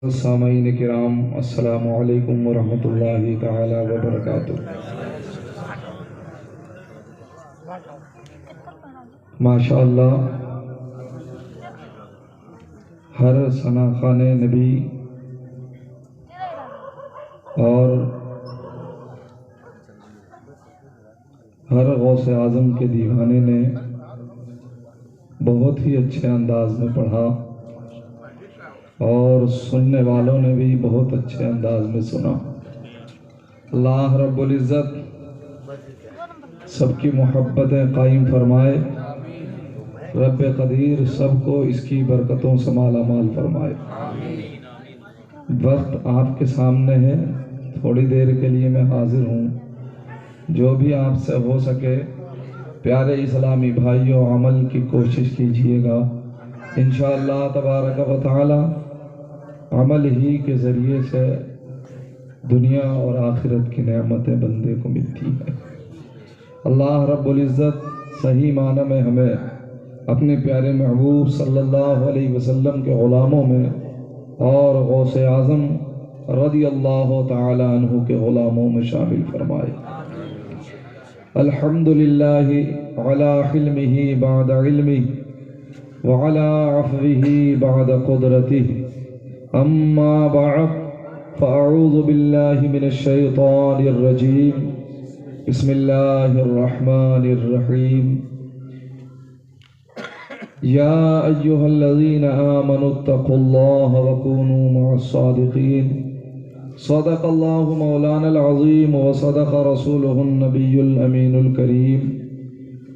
سامعین کرام، السلام علیکم ورحمۃ اللہ تعالی وبرکاتہ۔ ماشاء اللہ، ہر ثنا خوان نبی اور ہر غوث اعظم کے دیوانے نے بہت ہی اچھے انداز میں پڑھا اور سننے والوں نے بھی بہت اچھے انداز میں سنا۔ اللہ رب العزت سب کی محبتیں قائم فرمائے، رب قدیر سب کو اس کی برکتوں سے مالا مال فرمائے۔ وقت آپ کے سامنے ہے، تھوڑی دیر کے لیے میں حاضر ہوں۔ جو بھی آپ سے ہو سکے پیارے اسلامی بھائیوں، عمل کی کوشش کیجئے گا۔ انشاءاللہ تبارک و تعالی عمل ہی کے ذریعے سے دنیا اور آخرت کی نعمتیں بندے کو ملتی ہیں۔ اللہ رب العزت صحیح معنی میں ہمیں اپنے پیارے محبوب صلی اللہ علیہ وسلم کے غلاموں میں اور غوث اعظم رضی اللہ تعالی عنہ کے غلاموں میں شامل فرمائے۔ الحمدللہ علی حلمہ بعد علمہ وعلی عفوہ بعد قدرتہ، اما بعد فاعوذ باللہ من الشیطان الرجیم، بسم اللہ الرحمن الرحیم۔ یا ایہا الذین آمنوا اتقوا اللہ وکونوا مع الصادقین، صدق اللہ مولانا العظیم وصدق رسولہ النبی الامین الکریم،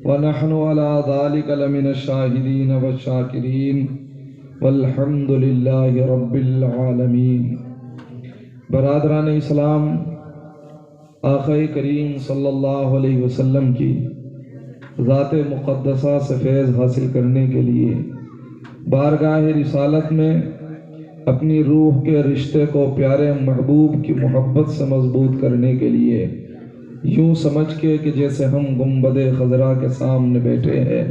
ونحن علی ذلک لمن الشاہدین والشاکرین، والحمد للہ رب العالمین۔ برادران اسلام، آقا کریم صلی اللہ علیہ وسلم کی ذات مقدسہ سے فیض حاصل کرنے کے لیے بارگاہ رسالت میں اپنی روح کے رشتے کو پیارے محبوب کی محبت سے مضبوط کرنے کے لیے یوں سمجھ کے کہ جیسے ہم گنبد خضرا کے سامنے بیٹھے ہیں،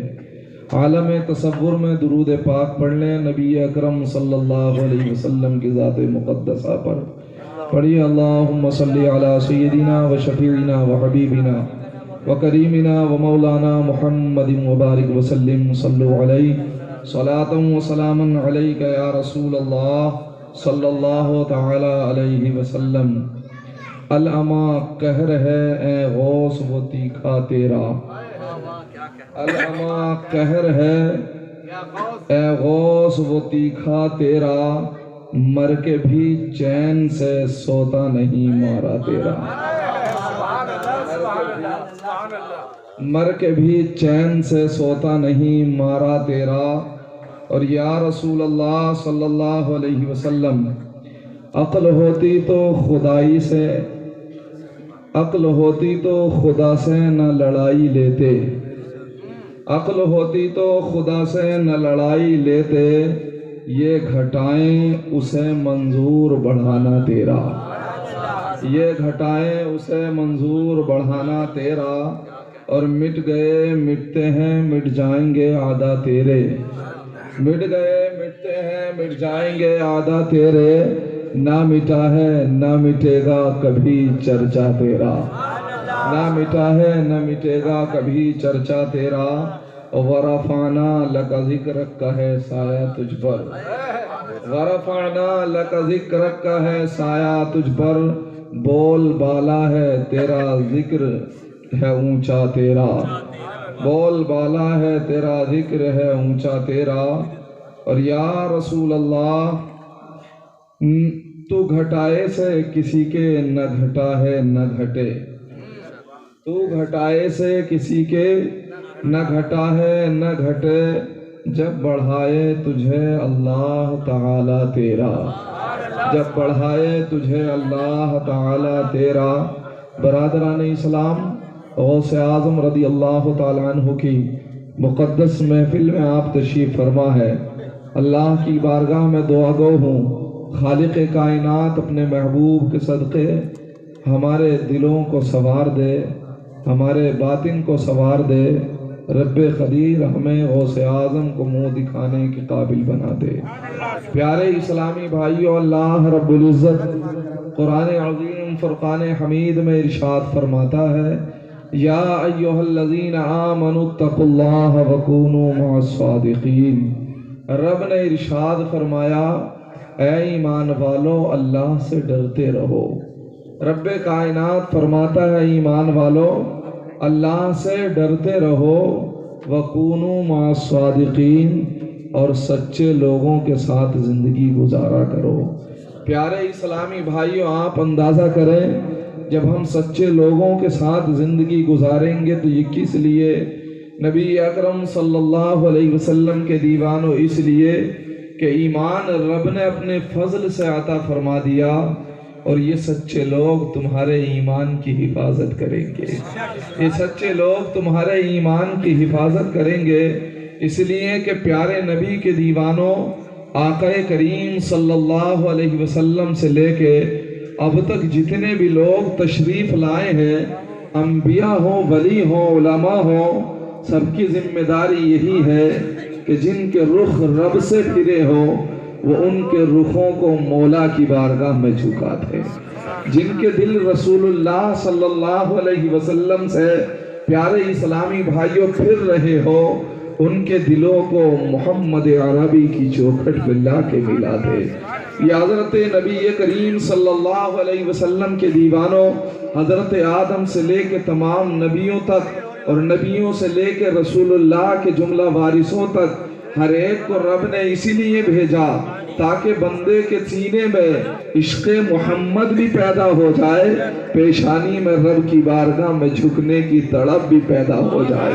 عالم تصور میں درود پاک پڑھ لیں نبی اکرم صلی اللہ علیہ وسلم کی ذات مقدسہ پر۔ پڑھیے اللہم صلی علی سیدنا و شفیعنا و حبیبنا و کریمنا و مولانا محمد وبارک وسلم، صلو علیہ صلاۃ و سلاما علیک یا رسول اللہ صلی اللہ تعالی علیہ وسلم۔ العما قہر ہے اے غوث وہ تیکھا تیرا، العما قہر ہے اے غوث وہ تیکھا تیرا، مر کے بھی چین سے سوتا نہیں مارا تیرا، مر کے بھی چین سے سوتا نہیں مارا تیرا۔ اور یا رسول اللہ صلی اللہ علیہ وسلم، عقل ہوتی تو خدائی سے، عقل ہوتی تو خدا سے نہ لڑائی لیتے، عقل ہوتی تو خدا سے نہ لڑائی لیتے، یہ گھٹائیں اسے منظور بڑھانا تیرا، یہ گھٹائیں اسے منظور بڑھانا تیرا۔ اور مٹ گئے مٹتے ہیں مٹ جائیں گے عادہ تیرے، مٹ گئے مٹتے ہیں مٹ جائیں گے عادہ تیرے، نہ مٹا ہے نہ مٹے گا کبھی چرچا تیرا، نہ مٹا ہے نہ مٹے گا کبھی چرچا تیرا۔ ورفعنا لک ذکرک کا ہے سایہ تجھ پر، ورفعنا لک ذکرک کا ہے سایہ تجھ پر، بول بالا ہے تیرا ذکر ہے اونچا تیرا، بول بالا ہے تیرا ذکر ہے اونچا تیرا۔ اور یا رسول اللہ، تو گھٹائے سے کسی کے نہ گھٹا ہے نہ گھٹے، تو گھٹائے سے کسی کے نہ گھٹا ہے نہ گھٹے، جب بڑھائے تجھے اللہ تعالی تیرا، جب بڑھائے تجھے اللہ تعالی تیرا۔ برادران اسلام، غوث اعظم رضی اللہ تعالی عنہ کی مقدس محفل میں آپ تشریف فرما ہے۔ اللہ کی بارگاہ میں دعا گو ہوں، خالق کائنات اپنے محبوب کے صدقے ہمارے دلوں کو سنوار دے، ہمارے باطن کو سنوار دے، رب قدیر ہمیں غوث اعظم کو منہ دکھانے کے قابل بنا دے۔ پیارے اسلامی بھائیو، اللہ رب العزت قرآن عظیم فرقان حمید میں ارشاد فرماتا ہے، یا ایھا الذین آمنوا اتقوا اللہ وکونوا مع الصادقین۔ رب نے ارشاد فرمایا، اے ایمان والو اللہ سے ڈرتے رہو۔ رب کائنات فرماتا ہے، ایمان والو اللہ سے ڈرتے رہو، وَكُونُوا مَعَ الصَّادِقِينَ، اور سچے لوگوں کے ساتھ زندگی گزارا کرو۔ پیارے اسلامی بھائیوں، آپ اندازہ کریں جب ہم سچے لوگوں کے ساتھ زندگی گزاریں گے تو یہ کس لیے؟ نبی اکرم صلی اللہ علیہ وسلم کے دیوانوں، اس لیے کہ ایمان رب نے اپنے فضل سے عطا فرما دیا، اور یہ سچے لوگ تمہارے ایمان کی حفاظت کریں گے۔ یہ سچے لوگ تمہارے ایمان کی حفاظت کریں گے، اس لیے کہ پیارے نبی کے دیوانوں، آقا کریم صلی اللہ علیہ وسلم سے لے کے اب تک جتنے بھی لوگ تشریف لائے ہیں، انبیاء ہوں، ولی ہوں، علماء ہوں، سب کی ذمہ داری یہی ہے کہ جن کے رخ رب سے پھرے ہوں وہ ان کے رخوں کو مولا کی بارگاہ میں جھکا دے۔ جن کے دل رسول اللہ صلی اللہ علیہ وسلم سے پیارے اسلامی بھائیوں پھر رہے ہو، ان کے دلوں کو محمد عربی کی چوکھٹ پہ لا کے ملا دے۔ یہ حضرت نبی کریم صلی اللہ علیہ وسلم کے دیوانوں، حضرت آدم سے لے کے تمام نبیوں تک، اور نبیوں سے لے کے رسول اللہ کے جملہ وارثوں تک، ہر ایک کو رب نے اسی لیے بھیجا تاکہ بندے کے سینے میں عشق محمد بھی پیدا ہو جائے، پیشانی میں رب کی بارگاہ میں جھکنے کی تڑپ بھی پیدا ہو جائے،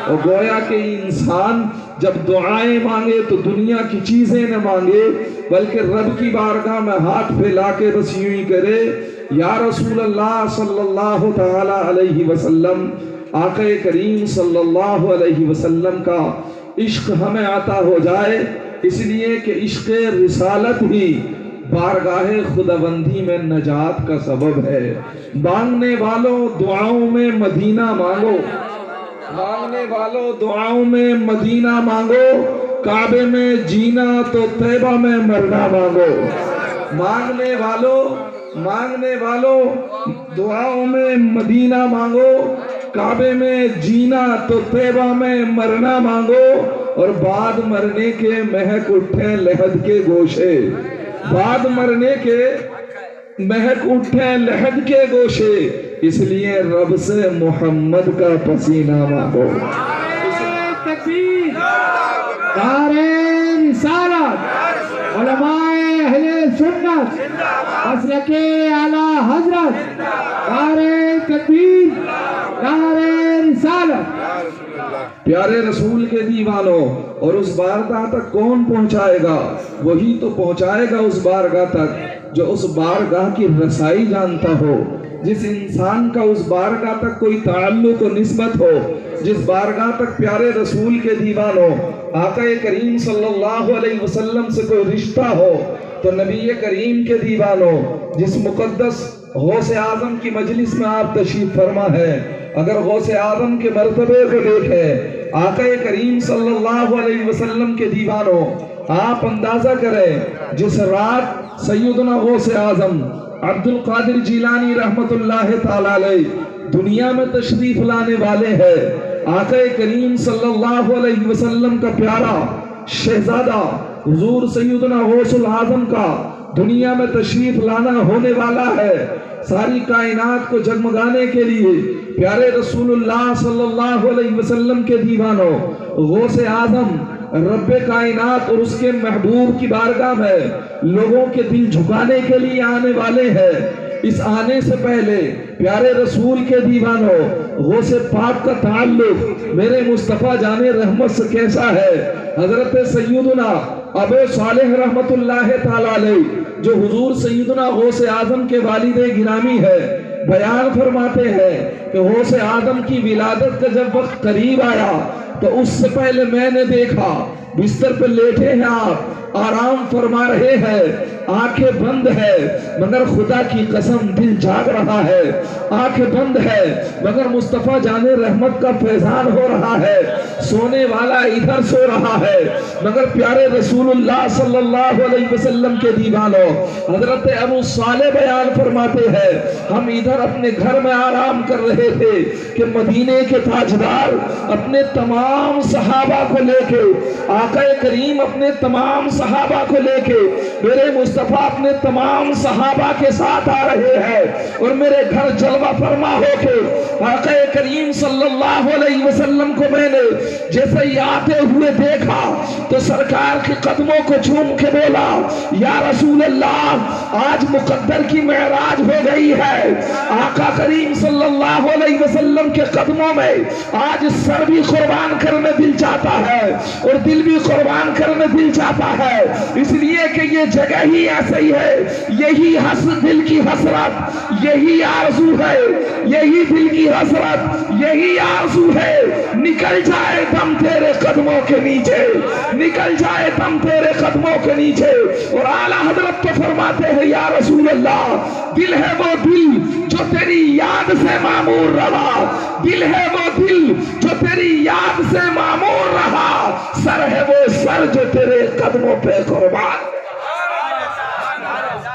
اور گویا کہ انسان جب دعائیں مانگے تو دنیا کی چیزیں نہ مانگے، بلکہ رب کی بارگاہ میں ہاتھ پھیلا کے بس یوں ہی کرے، یا رسول اللہ صلی اللہ تعالی علیہ وسلم، آقا کریم صلی اللہ علیہ وسلم کا عشق ہمیں عطا ہو جائے، اس لیے کہ عشق رسالت ہی بارگاہ خداوندی میں نجات کا سبب ہے۔ مانگنے والوں دعاؤں میں مدینہ مانگو، مانگنے والوں دعاؤں میں مدینہ مانگو، کعبے میں جینا تو طیبہ میں مرنا مانگو۔ مانگنے والوں دعاؤں میں مدینہ مانگو، کعبے میں جینا تو طیبہ میں مرنا مانگو، اور بعد مرنے کے مہک اٹھیں لحد کے گوشے، بعد مرنے کے مہک اٹھیں لحد کے گوشے، اس لیے رب سے محمد کا پسینہ مانگو۔ تکبیر، نعرہ رسالت، علماء اہل سنت، مسلک اعلی حضرت، نعرہ تکبیر، نعرہ رسالت۔ پیارے رسول کے دیوانوں، اور اس بارگاہ تک کون پہنچائے گا؟ وہی تو پہنچائے گا اس بارگاہ تک جو اس بارگاہ کی رسائی جانتا ہو، جس انسان کا اس بارگاہ تک کوئی تعلق و نسبت ہو، جس بارگاہ تک پیارے رسول کے دیوانوں، آقا کریم صلی اللہ علیہ وسلم سے کوئی رشتہ ہو، تو نبی کریم کے دیوانوں، جس مقدس غوث اعظم کی مجلس میں آپ تشریف فرما ہے، اگر غوث اعظم کے مرتبے کو دیکھیں، آقا کریم صلی اللہ علیہ وسلم کے دیوانوں، آپ اندازہ کریں جس رات سیدنا غوث اعظم عبد القادر جیلانی رحمت اللہ تعالی علیہ دنیا میں تشریف لانے والے ہیں، آقا کریم صلی اللہ علیہ وسلم کا پیارا شہزادہ حضور سیدنا غوث الاعظم کا دنیا میں تشریف لانا ہونے والا ہے، ساری کائنات کو جگمگانے کے لیے پیارے رسول اللہ صلی اللہ علیہ وسلم کے دیوانوں، غوث اعظم رب کائنات اور اس کے محبوب کی بارگاہ میں لوگوں کے دل جھکانے کے لیے آنے والے ہیں۔ اس آنے سے پہلے پیارے رسول کے دیوانوں، غوث پاک کا تعلق میرے مصطفیٰ جان رحمت سے کیسا ہے؟ حضرت سیدنا ابو صالح رحمت اللہ تعالی علیہ جو حضور سیدنا غوث اعظم کے والد گرامی ہے، بیان فرماتے ہیں کہ غوث اعظم کی ولادت کا جب وقت قریب آیا تو اس سے پہلے میں نے دیکھا بستر پر لیٹے ہیں آپ، آرام فرما رہے ہیں، آنکھیں بند ہے مگر خدا کی قسم دل جاگ رہا ہے، آنکھیں بند ہے مگر مصطفیٰ جان رحمت کا فیضان ہو رہا ہے، سونے والا ادھر سو رہا ہے مگر پیارے رسول اللہ صلی اللہ علیہ وسلم کے دیوانوں، حضرت ابو صالح بیان فرماتے ہیں ہم ادھر اپنے گھر میں آرام کر رہے تھے کہ مدینے کے تاجدار اپنے تمام صحابہ کو لے کے، آقا کریم اپنے تمام صحابہ کو لے کے، میرے مصطفیٰ اپنے تمام صحابہ کے ساتھ آ رہے ہیں اور میرے گھر جلوہ فرما ہو کے آقا کریم صلی اللہ علیہ وسلم کو میں نے جیسے ہی آتے ہوئے دیکھا تو سرکار کے قدموں کو چوم کے بولا یا رسول اللہ آج مقدر کی معراج ہو گئی ہے، آقا کریم صلی اللہ علیہ وسلم کے قدموں میں آج سر بھی قربان کرنے دل چاہتا ہے اور دل بھی قربان کرنے دل چاہتا ہے، اس لیے کہ یہ جگہ ہی ایسی ہے، یہی دل کی حسرت، یہی آرزو ہے، یہی دل کی حسرت، یہی آرزو ہے، نکل جائے دم تیرے قدموں کے نیچے، نکل جائے دم تیرے قدموں کے نیچے۔ اور اعلیٰ حضرت تو فرماتے ہیں یا رسول اللہ دل ہے وہ دل جو تیری یاد سے معمور رہا، دل ہے وہ دل جو تیری یاد سے معمور رہا، سر ہے وہ سر جو تیرے قدموں پہ قربان۔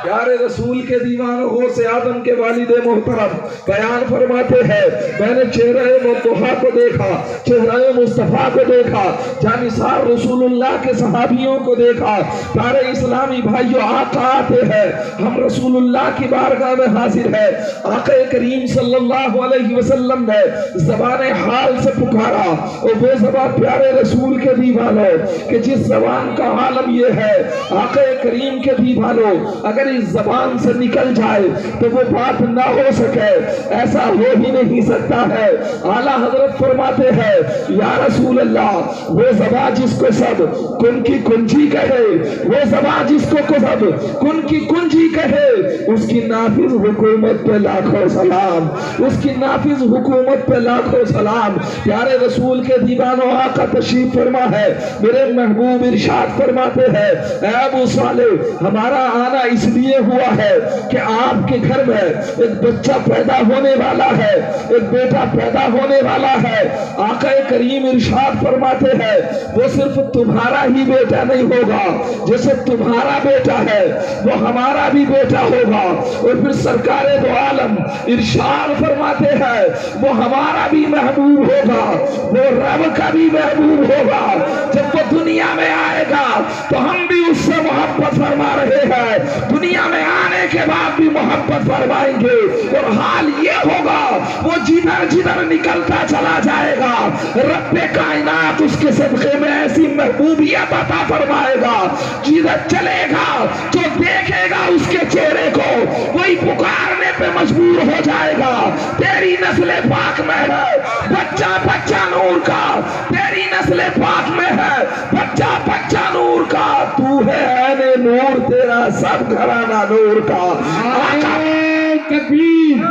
پیارے رسول کے دیوانوں غوث آدم کے والد محترم بیان فرماتے ہیں میں نے چہرہ مصطفیٰ کو دیکھا، چہرہ مصطفیٰ کو دیکھا، جانثار رسول اللہ کے صحابیوں کو دیکھا۔ پیارے اسلامی بھائیو آقا آتے ہیں، ہم رسول اللہ کی بارگاہ میں حاضر ہے، آقا کریم صلی اللہ علیہ وسلم نے زبان حال سے پکارا اور وہ زبان پیارے رسول کے دیوانوں کہ جس زبان کا عالم یہ ہے آقا کریم کے دیوانوں اگر اس زبان سے نکل جائے تو وہ بات نہ ہو سکے، ایسا ہو ہی نہیں سکتا ہے۔ اعلیٰ حضرت فرماتے ہیں یا رسول اللہ وہ زبان جس کو سب کن کی کنجی کہے، وہ زبان جس کو سب کن کی کنجی کہے، اس کی نافذ حکومت پہ لاکھوں سلام، اس کی نافذ حکومت پہ لاکھوں سلام۔ پیارے رسول کے دیوانوں آقا تشریف فرما ہے، میرے محبوب ارشاد فرماتے ہیں اے ابو صالح ہمارا آنا اس لیے ہوا ہے کہ آپ کے گھر میں ایک بچہ پیدا ہونے والا ہے، ایک بیٹا پیدا ہونے والا ہے۔ آقا کریم ارشاد فرماتے ہیں وہ صرف تمہارا ہی بیٹا نہیں ہوگا، جیسے تمہارا بیٹا ہے وہ ہمارا بھی بیٹا ہوگا، اور پھر سرکار دو عالم ارشاد فرماتے ہیں وہ ہمارا بھی محبوب ہوگا، وہ رب کا بھی محبوب ہوگا۔ جب وہ دنیا میں آئے گا تو ہم بھی اس سے محبت فرما رہے ہیں، دنیا میں آنے کے بعد بھی محبت فرمائیں گے، اور حال یہ ہوگا وہ جدھر جدھر نکلتا چلا جائے گا رب کائنات اس کے صدقے میں ایسی محبوبیت عطا فرمائے گا، جدھر چلے گا جو دیکھے گا اس کے چہرے کو وہی پکارنے پہ مجبور ہو جائے گا۔ تیری نسل پاک میں ہے بچہ بچہ نور کا، تیری نسل پاک میں ہے بچہ بچہ نور کا، تو ہے عین نور تیرا سب گھرانہ نور کا۔ نعرہ تکبیر،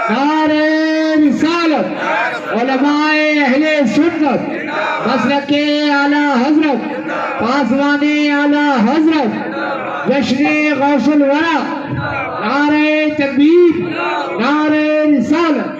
نعرہ رسالت، علماء اہل سنت، مسلک اعلیٰ حضرت، پاسبان اعلیٰ حضرت، جشن غوث الورا، نعرہ تکبیر، نعرہ رسالت۔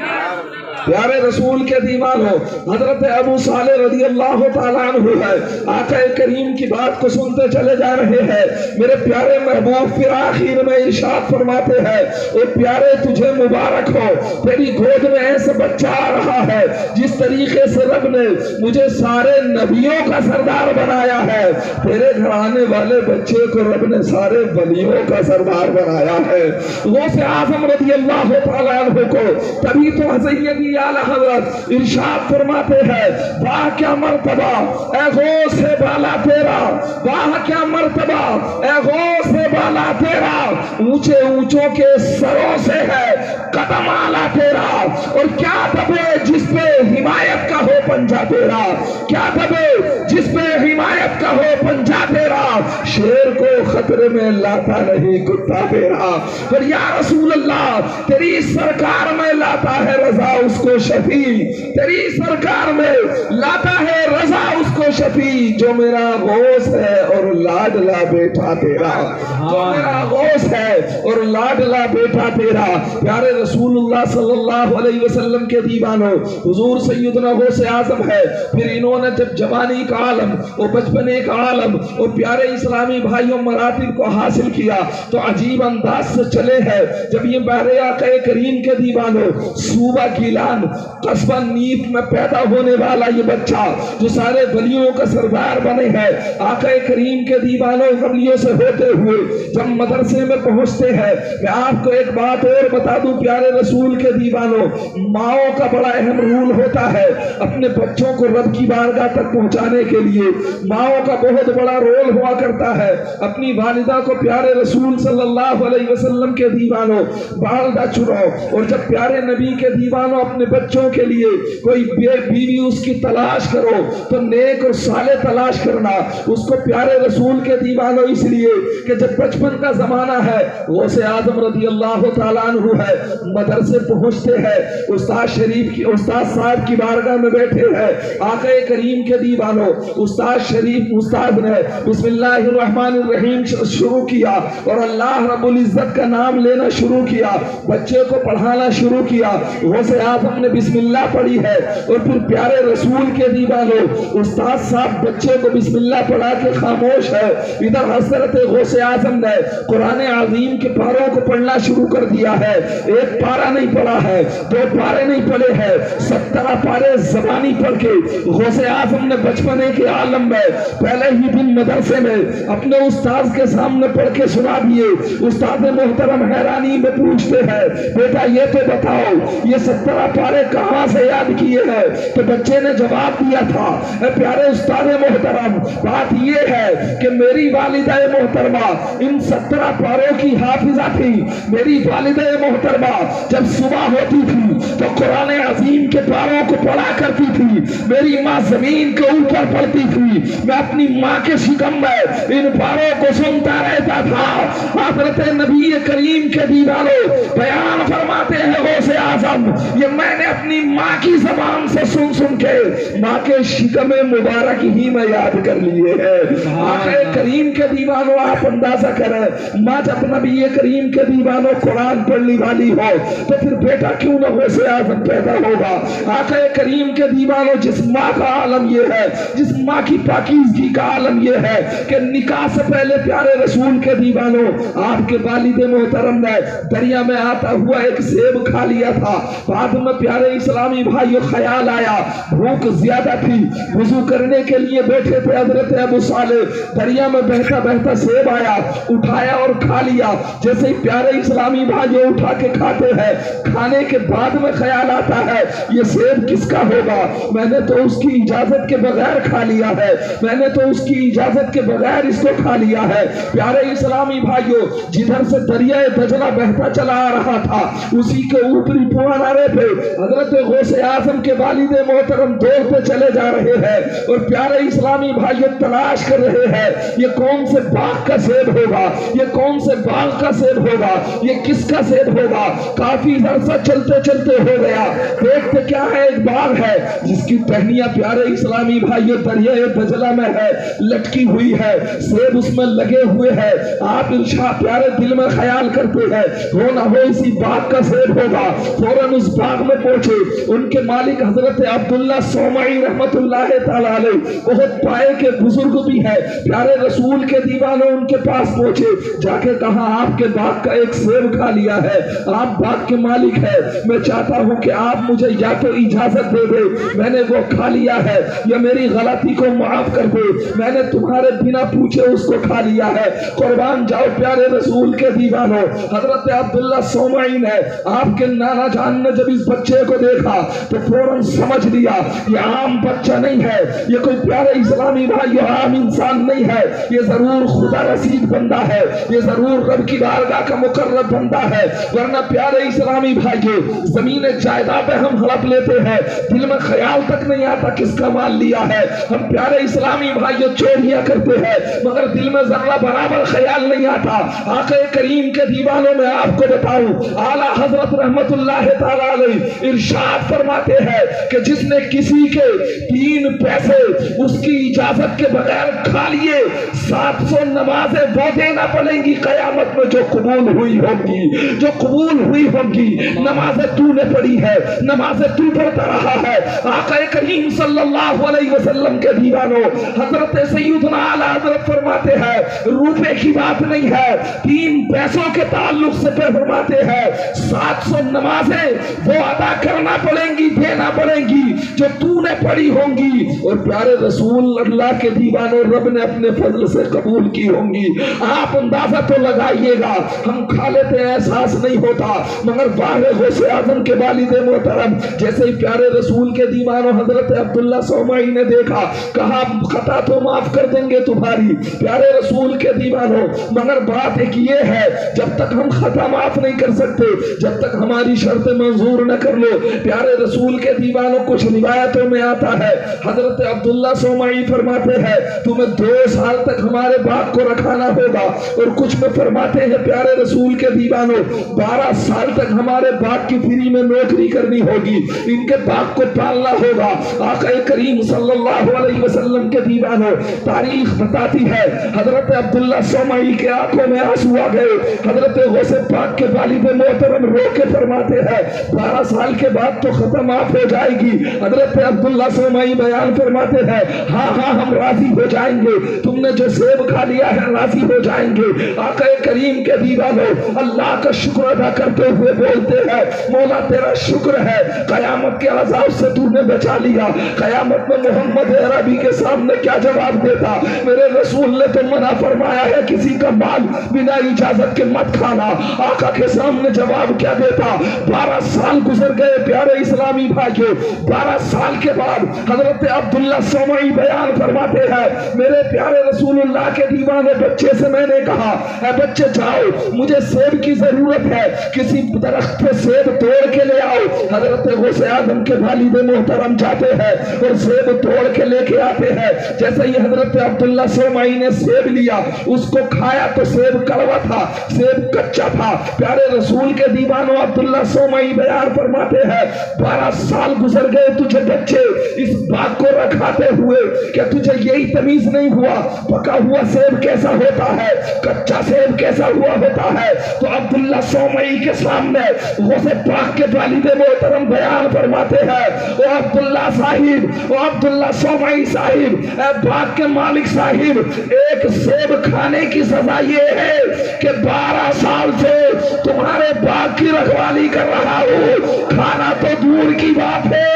پیارے رسول کے دیوانوں حضرت ابو صالح رضی اللہ تعالیٰ عنہ ہے، آقا کریم کی بات کو سنتے چلے جا رہے ہیں، میرے پیارے محبوب پھر آخر میں ارشاد فرماتے ہیں اے پیارے تجھے مبارک ہو، تیری گود میں ایسا بچہ آ رہا ہے جس طریقے سے رب نے مجھے سارے نبیوں کا سردار بنایا ہے، تیرے گھر آنے والے بچے کو رب نے سارے ولیوں کا سردار بنایا ہے۔ غوث اعظم رضی اللہ تعالیٰ عنہ کو تبھی تو سیدی اعلیٰ حضرت ارشاد فرماتے ہیں واہ کیا مرتبہ اے غوث بالا تیرا، واہ کیا مرتبہ اے غوث بالا تیرا، اونچے اونچوں کے سروں سے ہے قدم اعلیٰ تیرا، اور کیا دبے جس پہ حمایت کا ہو پنجہ تیرا، کیا دبے جس پہ حمایت کا ہو پنجہ تیرا، شیر کو خطرے میں لاتا نہیں کتا تیرا۔ پر یا رسول اللہ تیری سرکار میں لاتا ہے رضا اس کو شفیع، تیری سرکار میں لاتا ہے رضا اس کو شفیع، جو میرا غوث ہے اور لاڈلا بیٹا تیرا، جو میرا غوث ہے اور لاڈلا بیٹا تیرا۔ پیارے رسول اللہ صلی اللہ علیہ وسلم کے دیوانوں، حضور سیدنا غوث اعظم ہے، پھر انہوں نے جب جوانی کا عالم اور بچپنے کا عالم اور پیارے اسلامی بھائیوں مراتب کو حاصل کیا تو عجیب انداز سے چلے ہیں۔ جب یہ بحر آقا کریم کے دیوانوں صوبہ گیلان قصبہ نیف میں پیدا ہونے والا یہ بچہ جو سارے ولیوں کا سردار بنے ہیں، آقا کریم کے دیوانوں ولیوں سے ہوتے ہوئے جب مدرسے میں پہنچتے ہیں، میں آپ کو ایک بات اور بتا دوں پیارے رسول کے دیوانوں، ماؤں کا بڑا اہم رول ہوتا ہے اپنے بچوں کو رب کی بارگاہ تک پہنچانے کے لیے، ماؤں کا بہت بڑا رول ہوا کرتا ہے۔ اپنی والدہ کو پیارے رسول صلی اللہ علیہ وسلم کے دیوانوں والدہ چنو، اور جب پیارے نبی کے دیوانوں اپنے بچوں کے لیے کوئی بیوی اس کی تلاش کرو تو نیک اور صالح تلاش کرنا، اس کو پیارے رسول کے دیوانوں اس لیے کہ جب بچپن کا زمانہ ہے، غوث اعظم رضی اللہ تعالیٰ عنہ ہے، مدرسے پہنچتے ہیں، استاد شریف کی استاد صاحب کی بارگاہ میں بیٹھے ہیں، آقا کریم کے دیوانوں استاد شریف استاد نے بسم اللہ الرحمن الرحیم شروع کیا اور اللہ رب العزت کا نام لینا شروع کیا، بچے کو پڑھانا شروع کیا، غوث اعظم نے بسم اللہ پڑھی ہے، اور پھر پیارے رسول کے دیوانوں استاد صاحب بچے کو بسم اللہ پڑھا کے خاموش ہے، ادھر حضرت غوث اعظم نے قرآن عظیم کے پاروں کو پڑھنا شروع کر دیا ہے۔ ایک پارہ نہیں پڑھا ہے، دو پارے نہیں پڑھے ہیں، 17 پارے زبانی پڑھ کے غوث اعظم نے بچپنے کے عالم میں پہلے ہی دن مدرسے میں اپنے استاد کے سامنے پڑھ کے سنا دیے۔ استاد محترم حیرانی میں پوچھتے ہیں بیٹا یہ تو بتاؤ یہ 17 پارے کہاں سے یاد کیے ہیں؟ تو بچے نے جواب دیا تھا اے پیارے استاد محترم بات یہ ہے کہ میری والدہ محترمہ ان 17 پاروں کی حافظہ تھی۔ میری والدہ محترمہ جب صبح ہوتی تھی تو قرآن عظیم کے پاروں کو پڑھا کرتی تھی، میری ماں زمین کے اوپر پڑتی تھی، میں اپنی ماں کے شکم میں ان پاروں کو سنتا رہتا تھا۔ حضرت نبی کریم کے دیوانوں بیان فرماتے ہیں غوث اعظم یہ میں نے اپنی ماں کی زبان سے سن کے ماں کے شکم مبارک ہی میں یاد کر لیے ہیں۔ آقا کریم کے دیوانوں آپ اندازہ کریں ماں جب نبی کریم کے دیوانوں قرآن پڑھنے والی ہو تو پھر بیٹا کیوں نہ غوث اعظم پیدا ہوگا۔ آقا کریم کے دیوانوں جس ماں کا عالم یہ ہے، جس ماں کی پاکیزگی کا عالم یہ ہے کہ نکاح سے پہلے پیارے رسول کے دیوانوں آپ کے والد محترم نے دریا میں آتا ہوا ایک سیب کھا لیا تھا، بعد میں پیارے اسلامی بھائیوں خیال آیا بھوک زیادہ تھی، وضو کرنے کے لیے بیٹھے تھے حضرت ابو صالح، دریا میں بہتا بہتا سیب آیا اٹھایا اور کھا لیا۔ جیسے ہی پیارے اسلامی بھائیوں اٹھا کے کھاتے ہیں، کھانے کے بعد میں خیال آتا ہے یہ سیب کس کا ہوگا، میں نے تو اس کی اجازت کے بغیر کھا لیا ہے، میں نے تو اس کی اجازت کے بغیر اس کو کھا لیا ہے۔ پیارے اسلامی بھائیوں جدھر سے دریائے دجلہ بہتا چلا آ رہا تھا اسی کے اوپری کنارے پہ حضرت غوث اعظم کے والد محترم دوڑتے چلے جا رہے ہیں اور پیارے اسلامی بھائیوں تلاش کر رہے ہیں یہ کون سے باغ کا سیب ہوگا، یہ کون سے باغ کا سیب ہوگا، یہ کس کا سیب ہوگا۔ کافی عرصہ چلتے چلتے ہو گیا، دیکھتے کیا ہے ایک باغ ہے جس کی ٹہنیاں پیارے اسلامی بھائیوں دریائے دجلہ میں ہے، لٹکی ہوئی ہے، سیب اس میں لگے ہوئے ہیں۔ آپ انشاء پیارے دل میں خیال کرتے ہیں ہو نہ ہو اسی باغ کا سیب ہوگا، فوراً اس باغ میں پہنچے۔ ان کے مالک حضرت عبداللہ صومعی رحمت اللہ تعالیٰ علیہ بہت پائے کے بزرگ بھی ہے، پیارے رسول کے دیوانوں ان کے پاس پہنچے، جا کے کہا آپ کے باغ کا ایک سیب کھا لیا ہے، آپ باغ کے مالک ہے، میں چاہتا ہوں کہ آپ مجھے یا تو اجازت دے دے، میں نے وہ کھا لیا ہے، یا میری غلطی کو معاف کر دے، میں نے تمہارے بنا پوچھے اس کو کھا لیا ہے، قربان جاؤ پیارے رسول کے دیوانوں۔ حضرت عبداللہ صومعی نے آپ کے نانا جان نے جب اس بچے کو دیکھا تو فوراً سمجھ لیا یہ عام بچہ نہیں ہے، یہ کوئی پیارے اسلامی بھائی عام انسان نہیں ہے، یہ ضرور خدا رسید بندہ ہے، یہ ضرور رب کی بارگاہ کا مقرب بندہ ہے، ورنہ پیارے اسلامی بھائیوں زمین جائیداد ہم ہڑپ لیتے ہیں، دل میں خیال خیال تک نہیں آتا کس کا مال لیا ہے. ہم پیارے اسلامی بھائیوں چوریاں کرتے ہیں مگر دل میں ذرہ برابر خیال نہیں آتا. آقا کریم کے دیوانوں میں آپ کو بتاؤں اعلیٰ حضرت رحمت اللہ تعالی علیہ ارشاد فرماتے ہیں کہ جس نے کسی کے 3 پیسے اس کی اجازت کے بغیر کھا لیے 700 نمازیں وہ دینا پڑیں گی قیامت میں جو قبول ہوئی ہوگی. جو قبول ہوئی ہوگی نمازیں تو نے پڑھی ہے, نمازیں تو پڑھتا رہا ہے. آقا کریم صلی اللہ علیہ وسلم کے دیوانوں حضرت سیدنا اعلیٰ حضرت فرماتے ہیں روپے کی بات نہیں ہے, 3 پیسوں کے تعلق سے فرماتے ہیں 700 نمازیں وہ ادا کرنا پڑیں گی, دینا پڑیں گی جو تو نے پڑھی ہوں گی اور پیارے رسول اللہ کے دیوانوں رب نے اپنے فضل سے قبول کی ہوں گی. آپ اندازہ تو لگائیے گا, ہم کھا لیتے احساس نہیں ہوتا مگر باہر غوث اعظم کے والد محترم جیسے ہی پیارے رسول کے دیوانوں حضرت عبداللہ صومعی نے دیکھا کہا خطا تو معاف کر دیں گے تمہاری پیارے رسول کے دیوانوں, مگر بات ایک یہ ہے جب تک ہم خطا معاف نہیں کر سکتے, جب تک ہماری شرط منظور نہ کر لو. پیارے رسول کے دیوانوں کچھ روایتوں میں آتا ہے حضرت عبداللہ صومعی فرماتے ہیں تمہیں 2 سال تک ہمارے باغ کو رکھانا ہوگا, اور کچھ میں فرماتے ہیں پیارے رسول کے دیوانوں 12 سال تک ہمارے باغ کی فری میں نوکری کرنی ہوگی, ان کے باغ کو پالنا ہوگا. آقا کریم صلی اللہ علیہ وسلم کے دیوانوں تاریخ بتاتی ہے حضرت عبداللہ صومعی کے آنکھوں میں آنسو آ گئے. حضرت غوث پاک کے والد محترم رو کے فرماتے ہیں 12 سال کے بعد تو ختم معاف ہو جائے گی. حضرت عبداللہ صومعی بیان فرماتے ہیں ہاں ہاں ہم راضی ہو جائیں گے, تم نے جو سیب کھا لیا ہے راضی ہو جائیں گے. آقا کریم کے دیوانوں اللہ کا شکر ادا کرتے ہوئے بولتے ہیں مولا تیرا شکر ہے قیامت کے عذاب سے تو نے بچا لیا. قیامت میں محمد عربی کے سامنے کیا جواب دیتا؟ میرے رسول نے تو منع فرمایا ہے کسی کا مال بنا اجازت کے مت کھانا. آقا کے سامنے جواب کیا دیتا؟ 12 سال گزر گئے پیارے اسلامی بھائیوں, 12 سال کے بعد حضرت عبداللہ صومعی بیان فرماتے ہیں میرے پیارے رسول اللہ کے دیوانے بچے سے میں نے کہا اے بچے جاؤ مجھے سیب کی ضرورت ہے, کسی درخت پہ سیب توڑ کے لے آؤ. حضرت غوث اعظم کے والد محترم جاتے ہیں اور سیب توڑ کے لے کے آتے ہیں. جیسے ہی حضرت عبداللہ صومعی نے سیب لیا اس کو کھایا تو سیب کڑوا تھا, سیب کچا تھا. پیارے رسول کے دیوانوں عبداللہ صومعی بیان فرماتے ہیں 12 سال گزر گئے تجھے بچے اس بات کو رکھاتے ہوئے کہ تجھے یہی تمیز نہیں ہوا پکا ہوا سیب کیسا ہوتا ہے, کچا سیب کیسا ہوا ہوتا ہے. تو عبداللہ صومعی کے سامنے غوث پاک کے والد محترم بیان فرماتے ہیں او عبداللہ صاحب, او عبداللہ صومعی صاحب, اے باغ کے مالک صاحب, ایک سیب کھانے کی سزا یہ ہے کہ 12 سال سے تمہارے باغ کی رکھوالی کر رہا ہوں, کھانا تو دور کی بات ہے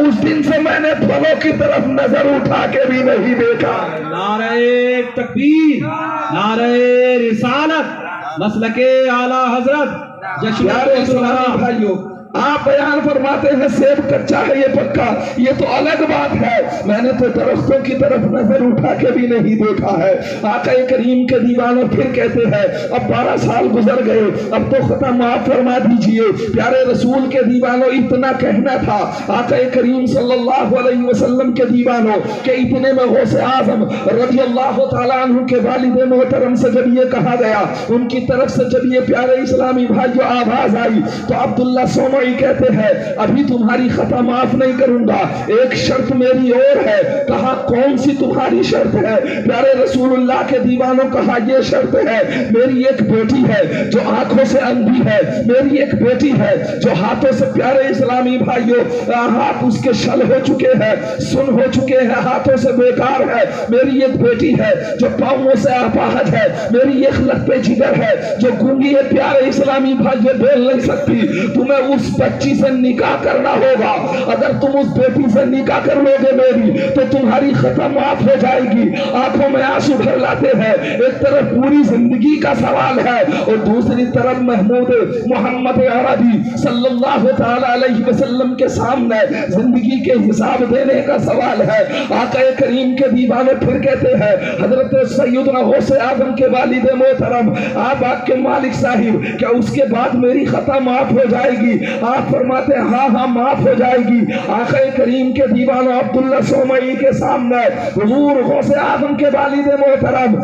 اس دن سے میں نے پھلوں کی طرف نظر اٹھا کے بھی نہیں دیکھا. نعرہ تکبیر, نعرہ رسالت, مسلک اعلیٰ حضرت. پیارے اسلامی بھائیوں آپ بیان فرماتے ہیں سیب کچا ہے یہ پکا, یہ تو الگ بات ہے, میں نے تو درختوں کی طرف نظر اٹھا کے بھی نہیں دیکھا ہے. آقا کریم کے دیوانوں پھر کہتے ہیں اب 12 سال گزر گئے اب تو ختم معاف فرما دیجئے. پیارے رسول کے دیوانوں اتنا کہنا تھا آقا کریم صلی اللہ علیہ وسلم کے دیوانوں کہ اتنے میں غوث اعظم رضی اللہ تعالیٰ عنہ کے والد محترم سے جب یہ کہا گیا, ان کی طرف سے جب یہ پیارے اسلامی بھائیوں آواز آئی تو عبداللہ صومعی کہتے ہیں ابھی تمہاری خطا معاف نہیں کروں گا, ایک شرط میری اور ہے. کہا کون سی تمہاری شرط ہے؟ پیارے رسول اللہ کے دیوانوں کہا یہ شرط ہے میری ایک بیٹی ہے جو آنکھوں سے اندھی ہے, میری ایک بیٹی ہے جو ہاتھوں سے پیارے اسلامی بھائیوں ہاتھ اس کے شل ہو چکے ہیں, سن ہو چکے ہیں, ہاتھوں سے بیکار ہے. میری ایک بیٹی ہے جو پاؤں سے اپاہج ہے, میری ایک لپے جگر ہے جو گونگی ہے. پیارے اسلامی بھائیوں بول نہیں سکتی, تمہیں اس بچی سے نکاح کرنا ہوگا. اگر تم اس بیٹی سے نکاح کر لو گے میری تو تمہاری خطا معاف ہو جائے گی. آنکھوں میں آنسو بھر لاتے ہیں, ایک طرف پوری زندگی کا سوال ہے اور دوسری طرف محمد عربی صلی اللہ تعالی علیہ وسلم کے سامنے زندگی کے حساب دینے کا سوال ہے. آقا کریم کے دیوانے پھر کہتے ہیں حضرت سیدنا غوث اعظم کے والد محترم آپ کے مالک صاحب کیا اس کے بعد میری خطا معاف ہو جائے گی؟ آپ فرماتے ہیں ہاں ہاں معاف ہو جائے گی۔ آقا کریم کے دیوانوں عبداللہ سومئی کے سامنے حضور غوث اعظم کے والد محترم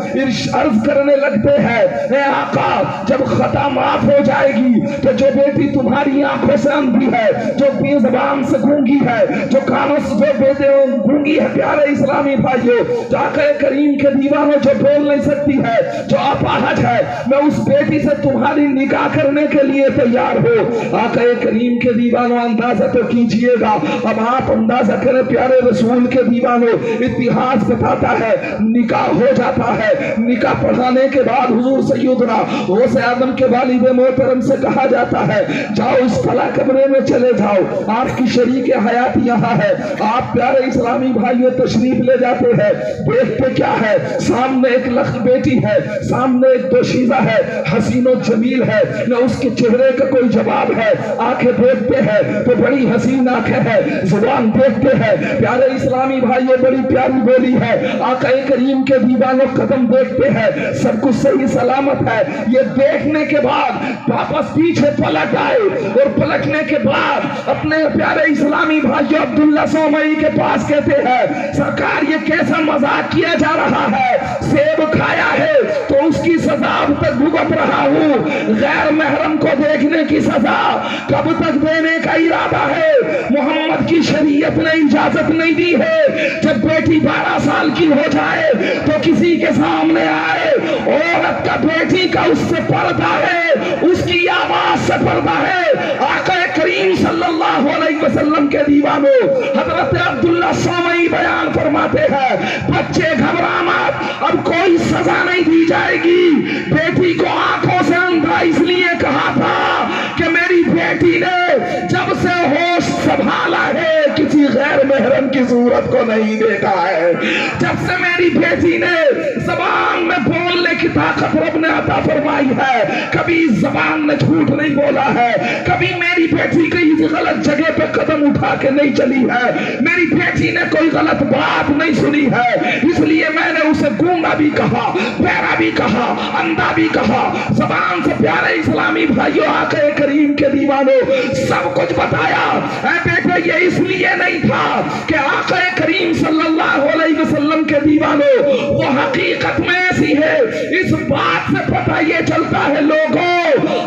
عرض کرنے لگتے ہیں اے آقا جب خطا معاف ہو جائے گی تو جو بیٹی تمہاری آنکھوں سے اندھی ہے، جو بے زبان سے گونگی ہے، جو کانوں سے جو بیٹے گونگی ہے، پیارے اسلامی بھائیوں، جو آقا کریم کے دیوانوں جو بول نہیں سکتی ہے، جو اپاہج ہے، میں اس بیٹی سے تمہاری نکاح کرنے کے لیے تیار ہو۔ آقا کریم کے دیوانوں اندازہ تو کیجئے گا، اب آپ اندازہ کریں پیارے رسول کے دیوانوں، اتہاس بتاتا ہے نکاح ہو جاتا ہے۔ نکاح پڑھانے کے بعد حضور سیدنا غوث اعظم کے والد محترم سے کہا جاتا ہے جاؤ اس فلاں کمرے میں چلے جاؤ، آپ کی شریک حیات یہاں ہے۔ آپ پیارے اسلامی بھائیوں تشریف لے جاتے ہیں، دیکھتے کیا ہے سامنے ایک لخت بیٹی ہے، سامنے ایک دوشیزہ ہے، حسین و جمیل ہے، نہ اس کے چہرے کا کوئی جواب ہے۔ آنکھیں دیکھتے ہیں تو بڑی حسین آنکھیں ہیں، زبان دیکھتے ہیں پیارے اسلامی بھائیوں بڑی پیاری بولی ہے۔ آقا کریم کے دیوانوں قدم دیکھتے ہیں، سب کچھ صحیح سلامت ہے۔ یہ دیکھنے کے بعد واپس پیچھے پلٹ آئے اور پلٹنے کے بعد اپنے پیارے اسلامی بھائیوں عبداللہ سومئی کے پاس کہتے ہیں سرکار یہ کیسا مذاق کیا جا رہا ہے، سیب کھایا ہے تو اس کی سزا اب تک بھگت رہا ہوں، غیر محرم کو دیکھنے کی سزا کب تک دینے کا ارادہ ہے؟ محمد کی شریعت نے اجازت نہیں دی ہے جب بیٹی 12 سال کی ہو جائے تو کسی کے سامنے آئے، عورت کا بیٹی کا اس سے پردہ ہے، اس کی آواز سے پردہ ہے۔ آقا کریم صلی اللہ علیہ وسلم کے دیوانوں حضرت عبداللہ سومئی بیان فرماتے ہیں بچے گھبرا مت، اب کوئی سزا نہیں دی جائے گی۔ بیٹی کو آنکھوں سے اندھا اس لیے کہا تھا کہ میری بیٹی نے جب سے ہوش سنبھالا ہے کسی غیر محرم کی صورت کو نہیں دیکھا ہے، جب سے میری بیٹی نے زبان میں بولنے کی طاقت رب نے عطا فرمائی ہے، کبھی زبان نے جھوٹ نہیں بولا ہے، کبھی میری بیٹی کہیں غلط جگہ پہ قدم اٹھا کے نہیں چلی ہے، میری بیٹی نے کوئی غلط بات نہیں سنی ہے، اس لیے میں نے اسے گونگا بھی کہا، بہرا بھی کہا، اندھا بھی کہا، زبان سے پیارے اسلامی بھائیوں آقا کریم کے دیوانوں سب کچھ بتایا۔ اے بیٹے یہ اس لیے نہیں تھا کہ آقا کریم صلی اللہ علیہ وسلم کے دیوانوں وہ حقیقت میں ایسی ہے، اس بات سے پتہ یہ چلتا ہے لوگوں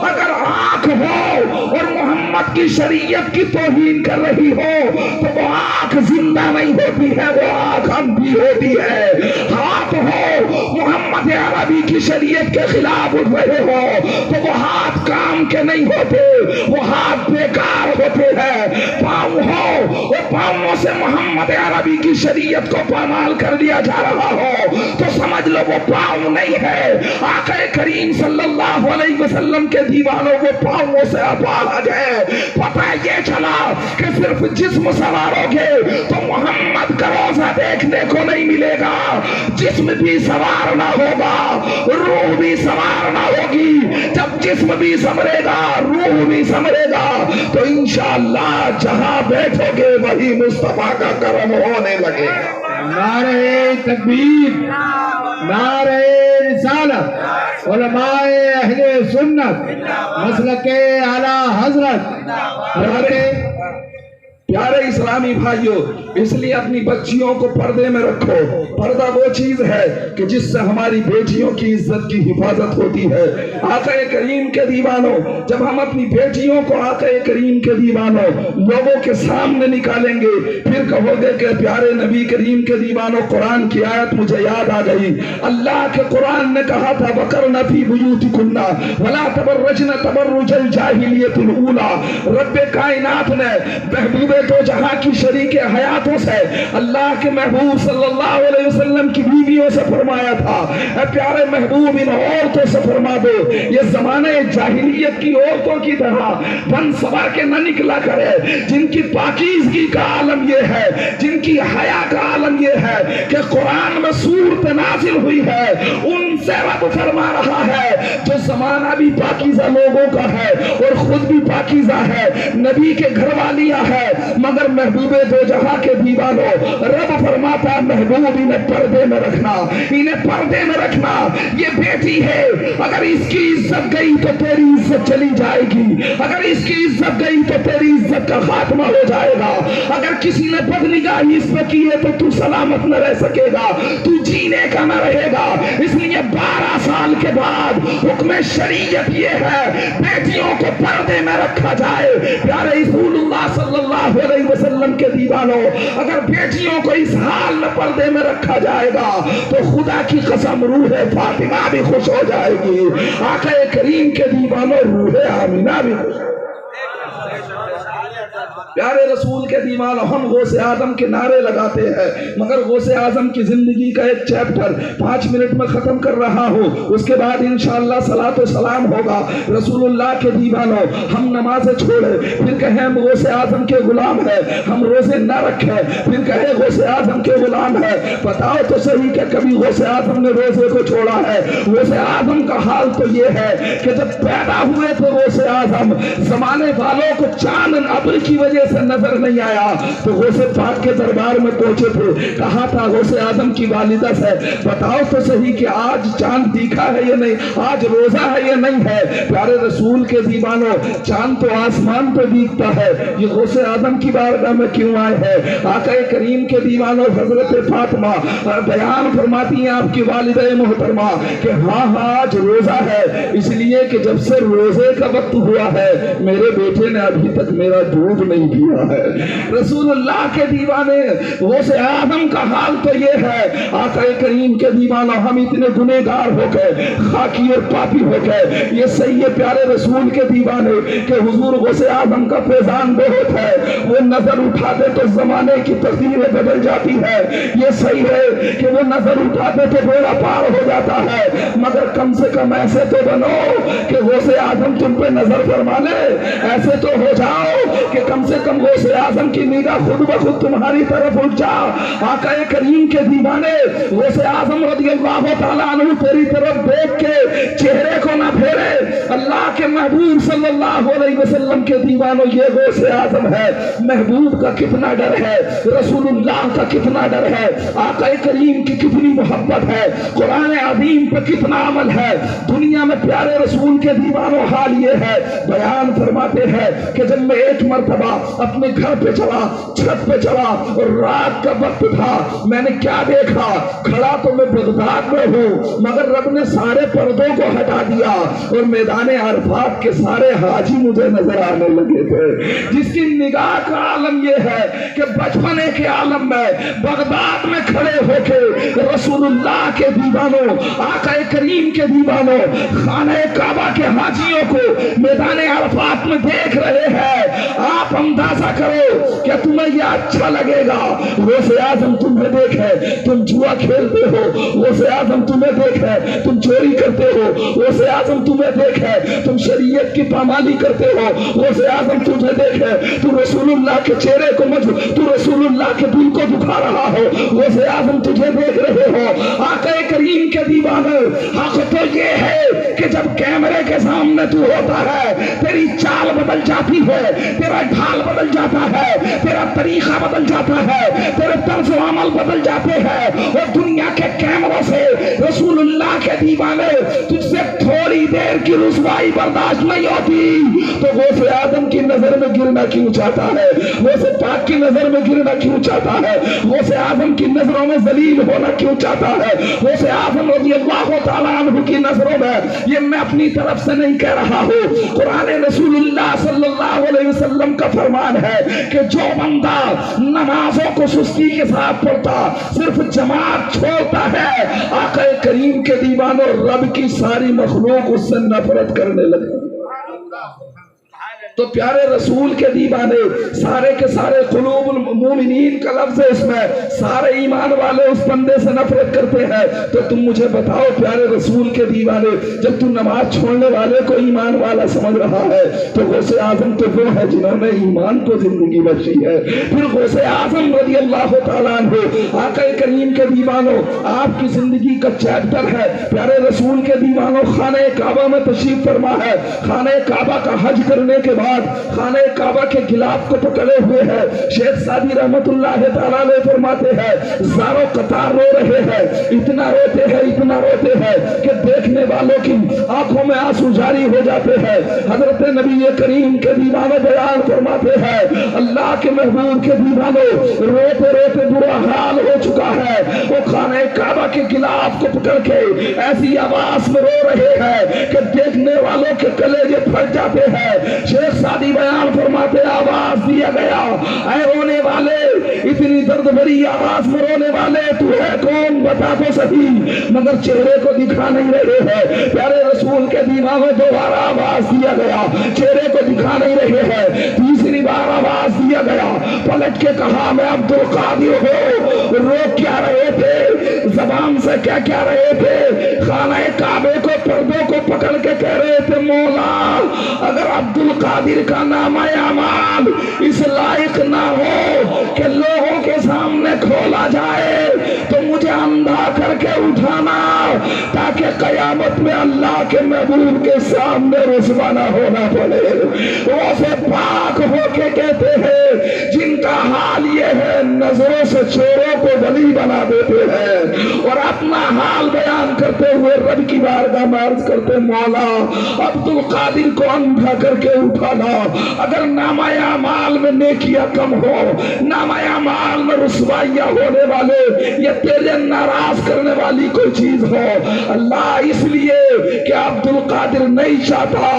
اگر آنکھ ہو اور محمد کی شریعت کی توہین کر رہی ہو تو وہ آنکھ زندہ نہیں ہوتی ہے، وہ آنکھ اندھی ہوتی ہے۔ ہاتھ ہو محمد عربی کی شریعت کے خلاف اٹھ رہے ہو تو وہ ہاتھ کام کے نہیں ہوتے، وہ ہاتھ بیکار ہوتے ہیں۔ پاؤں ہو وہ پاؤں سے محمد عربی کی شریعت کو پامال کر دیا جا رہا ہو تو سمجھ لو وہ پاؤں نہیں ہے۔ آقا کریم صلی اللہ علیہ وسلم کے دیوانوں وہ پاؤں سے اپالج ہے۔ پتہ یہ چلا کہ صرف جسم سوارو گے تو محمد کا روزہ دیکھنے کو نہیں ملے گا، جسم بھی سوارنا ہوگا، روح بھی سوارنا ہوگی۔ جب جسم بھی سنورے گا، روح بھی سنورے گا تو انشاءاللہ جہاں بیٹھو گے وہی مصطفیٰ کا کرم ہونے لگے گا۔ نعرہ تکبیر، نعرہ رسالت، علماء اہل سنت، مسلک اعلیٰ حضرت۔ پیارے اسلامی بھائیوں اس لیے اپنی بچیوں کو پردے میں رکھو۔ پردہ وہ چیز ہے کہ جس سے ہماری بیٹیوں کی عزت کی حفاظت ہوتی ہے۔ آقا کریم کے دیوانوں جب ہم اپنی بیٹیوں کو آقا کریم کے دیوانوں لوگوں کے سامنے نکالیں گے پھر کہو گے کہ پیارے نبی کریم کے دیوانوں قرآن کی آیت مجھے یاد آ گئی۔ اللہ کے قرآن نے کہا تھا وَقَرْنَ فِي بُيُوتِكُنَّ وَلَا تَبَرَّجْنَ تَبَرُّجَ الْجَاهِلِيَّةِ الْأُولَى۔ رب کائنات نے محبوب تو جہاں کی شریک حیاتوں سے اللہ کے محبوب صلی اللہ علیہ وسلم کی بیویوں سے فرمایا تھا اے پیارے محبوب ان عورتوں سے فرما دو یہ زمانے جاہلیت کی عورتوں کی طرح بن سوار کے نہ نکلا کرے، جن کی پاکیزگی کا عالم یہ ہے، جن کی حیا کا عالم یہ ہے کہ قرآن میں سورت نازل ہوئی ہے، ان سے رب فرما رہا ہے جو زمانہ بھی پاکیزہ لوگوں کا ہے اور خود بھی پاکیزہ ہے، نبی کے گھر والیاں ہے، مگر محبوب دو جہاں کے دیوانوں، رب فرماتا ہے محبوب انہیں پردے میں رکھنا، انہیں پردے میں رکھنا۔ یہ بیٹی ہے، اگر اس کی عزت گئی تو تیری عزت چلی جائے گی، اگر اس کی عزت گئی تو تیری عزت کا خاتمہ ہو جائے گا، اگر کسی نے بدنگاہی اس پہ کی ہے تو تو سلامت نہ رہ سکے گا، تو جینے کا نہ رہے گا۔ اس لیے 12 سال کے بعد حکم شریعت یہ ہے بیٹیوں کو پردے میں رکھا جائے۔ پیارے رسول اللہ صلی اللہ علیہ وسلم کے دیوانوں، اگر بیٹیوں کو اس حال میں پردے میں رکھا جائے گا تو خدا کی قسم روح فاطمہ بھی خوش ہو جائے گی، آقا کریم کے دیوانوں روح آمینہ بھی خوش۔ پیارے رسول کے دیوانوں، ہم غوث اعظم کے نعرے لگاتے ہیں، مگر غوث اعظم کی زندگی کا ایک چیپٹر 5 منٹ میں ختم کر رہا ہوں، اس کے بعد انشاءاللہ صلاۃ و سلام ہوگا۔ رسول اللہ کے دیوانوں، ہم نمازیں چھوڑے پھر کہیں ہم غوث اعظم کے غلام ہیں، ہم روزے نہ رکھیں پھر کہیں غوث اعظم کے غلام ہیں۔ بتاؤ تو صحیح کہ کبھی غوث اعظم نے روزے کو چھوڑا ہے؟ غوث اعظم کا حال تو یہ ہے کہ جب پیدا ہوئے تھے غوث اعظم، زمانے والوں کو چاند ابر کی وجہ سے نظر نہیں آیا تو غوث پاک کے دربار میں پہنچے تھے، کہا تھا غوث اعظم کی والدہ سے بتاؤ تو صحیح کہ آج چاند دیکھا ہے یا نہیں، آج روزہ ہے یا نہیں ہے؟ پیارے رسول کے دیوانوں، چاند تو آسمان پہ دیکھتا ہے، یہ غوث اعظم کی بارگاہ میں کیوں آئے ہیں؟ آقا کریم کے دیوانوں، حضرت فاطمہ بیان فرماتی ہیں آپ کی والدہ محترمہ کہ ہاں آج روزہ ہے، اس لیے کہ جب سے روزے کا وقت ہوا ہے میرے بیٹے نے ابھی تک میرا دودھ نہیں پیا ہے۔ رسول اللہ کے دیوانے، غوث اعظم کا حال تو یہ ہے۔ آقا کریم کے دیوانوں، ہم اتنے گنہگار ہو گئے، خاکی اور پاپی ہو گئے، یہ صحیح ہے پیارے رسول کے دیوانے کہ حضور غوث اعظم کا فیضان بہت ہے، وہ نظر اٹھاتے تو زمانے کی تقدیریں بدل جاتی ہے، یہ صحیح ہے کہ وہ نظر اٹھاتے تو بیڑا پار ہو جاتا ہے، مگر کم سے کم ایسے تو بنو کہ غوث اعظم تم پہ نظر فرما لے، ایسے تو ہو جاؤ کہ کم سے کم غوث اعظم کی نگاہ خود بخود تمہاری طرف اٹھ جا۔ آقا کریم کے دیوانے، غوث اعظم رضی اللہ تعالیٰ عنہ تیری طرف دیکھ کے چہرے کو نہ پھیرے۔ اللہ کے محبوب صلی اللہ علیہ وسلم کے دیوانوں، یہ غوث اعظم ہے۔ محبوب کا کتنا ڈر ہے، رسول اللہ کا کتنا ڈر ہے، آقا کریم کی کتنی محبت ہے، قرآن عظیم پہ کتنا عمل ہے۔ دنیا میں پیارے رسول کے دیوانوں حال یہ ہے، بیان فرماتے ہیں کہ جب میں ایک مرتبہ اپنے گھر پہ چلا، چھت پہ چلا اور رات کا وقت تھا، میں نے کیا دیکھا، کھڑا تو میں بغداد میں ہوں مگر رب نے سارے پردوں کو ہٹا دیا اور میدان عرفات کے سارے حاجی مجھے نظر آنے لگے تھے۔ جس کی نگاہ کا عالم یہ ہے کہ بچپنے کے عالم میں بغداد میں کھڑے ہو کے رسول اللہ کے دیوانوں، آقا کریم کے دیوانوں، خانہ کعبہ کے حاجیوں کو میدان عرفات میں دیکھ رہے ہیں، آپ اندازہ کرو کہ تمہیں یہ اچھا لگے گا۔ غوث اعظم تمہیں دیکھے تم جوا کھیلتے ہو، غوث اعظم تمہیں دیکھے تم چوری کرتے ہو، غوث اعظم تمہیں دیکھے تم شریعت کی پامالی کرتے ہو، غوث اعظم تمہیں دیکھے تو رسول اللہ کے چہرے کو تو رسول اللہ کے دل کو دکھا رہا ہو، غوث اعظم تجھے دیکھ رہے ہو۔ آقا کریم کے دیوانے، حق تو یہ ہے کہ جب کیمرے کے سامنے تو ہوتا ہے تیری چال بدل جاتی ہے، تیرا ڈھال بدل جاتا ہے، تیرا طریقہ بدل جاتا ہے، تیرے طرز و عمل بدل جاتے ہیں، اور دنیا کے کیمروں سے رسول اللہ کے دیوانے تجھ سے تھوڑی دیر کی رسوائی برداشت نہیں ہوتی تو غوث اعظم کی نظر میں گرنا کیوں چاہتا ہے، غوث پاک کی نظر میں گرنا کیوں چاہتا ہے، غوث اعظم کی نظروں میں ذلیل ہونا کیوں چاہتا ہے، غوث اعظم رضی اللہ تعالیٰ عنہ کی نظروں میں، یہ میں اپنی طرف سے نہیں کہہ رہا ہوں، قرآن رسول اللہ صلی اللہ علیہ وسلم کا فرمان ہے کہ جو بندہ نمازوں کو سستی کے ساتھ پڑھتا، صرف جماعت چھوڑتا ہے، آقا کریم کے دیوانوں رب کی ساری مخلوق اس سے نفرت کرنے لگے۔ تو پیارے رسول کے دیوانے، سارے کے سارے قلوب المومنین کا لفظ ہے اس میں، سارے ایمان والے اس بندے سے نفرت کرتے ہیں۔ تو تم مجھے بتاؤ پیارے رسول کے دیوانے، جب تم نماز چھوڑنے والے کو ایمان والا سمجھ رہا ہے تو غوث اعظم تو وہ ہے جنہوں نے ایمان کو زندگی بخشی ہے۔ پھر غوث اعظم رضی اللہ تعالیٰ عنہ آقا کریم کے دیوانوں آپ کی زندگی کا چیپٹر ہے پیارے رسول کے دیوانوں خانہ کعبہ میں تشریف فرما ہے خانہ کعبہ کا حج کرنے کے بعد خانہ کعبہ کے غلاف کو پکڑے ہوئے ہیں شیخ سعدی رحمت اللہ تعالیٰ علیہ فرماتے ہیں زاروں قطار رو رہے ہیں اتنا روتے ہیں کہ دیکھنے والوں کی آنکھوں میں آنسو جاری ہو جاتے ہیں حضرت نبی کریم کے دیوانوں بیان فرماتے ہیں اللہ کے محبوب کے دیوانوں روتے برا حال ہو چکا ہے وہ خانہ کعبہ کے غلاف کو پکڑ کے ایسی آواز میں رو رہے ہیں کہ دیکھنے والوں کے کلیجے پھٹ جاتے ہیں شیخ سعدی بیان فرماتے آواز دیا گیا اے رونے والے اتنی درد بھری آواز میں رونے والے تو ہے کون بتا تو صحیح مگر چہرے کو دکھا نہیں رہے ہیں پیارے رسول کے دیوانوں دوبارہ آواز دیا گیا چہرے کو دکھا نہیں رہے ہیں تیسری بار آواز دیا گیا پلٹ کے کہا میں عبد القادر ہوں رو کیا رہے تھے زبان سے کیا رہے تھے خانہ کعبے کو پردوں کو پکڑ کے کہہ رہے تھے مولا اگر عبد القادر کا نام اعمال اس لائق نہ ہو کہ لوگوں کے سامنے کھولا جائے تو مجھے اندھا کر کے اٹھانا تاکہ قیامت میں اللہ کے محبوب کے سامنے رسوا نہ ہونا پڑے وہ سے پاک ہو کے کہتے ہیں جن کا حال یہ ہے نظروں سے چوروں کو ولی بنا دیتے ہیں اور اپنا حال بیان کرتے ہوئے رب کی بارگاہ میں عرض کرتے مولا عبد القادر کو اندھا کر کے اٹھانا اگر نامہ اعمال میں نیکیاں کم ہو نامہ اعمال میں رسوائیاں ہونے والے یا تیرے ناراض کرنے والی کوئی چیز ہو اللہ اس لیے کہ عبد القادر نہیں چاہتا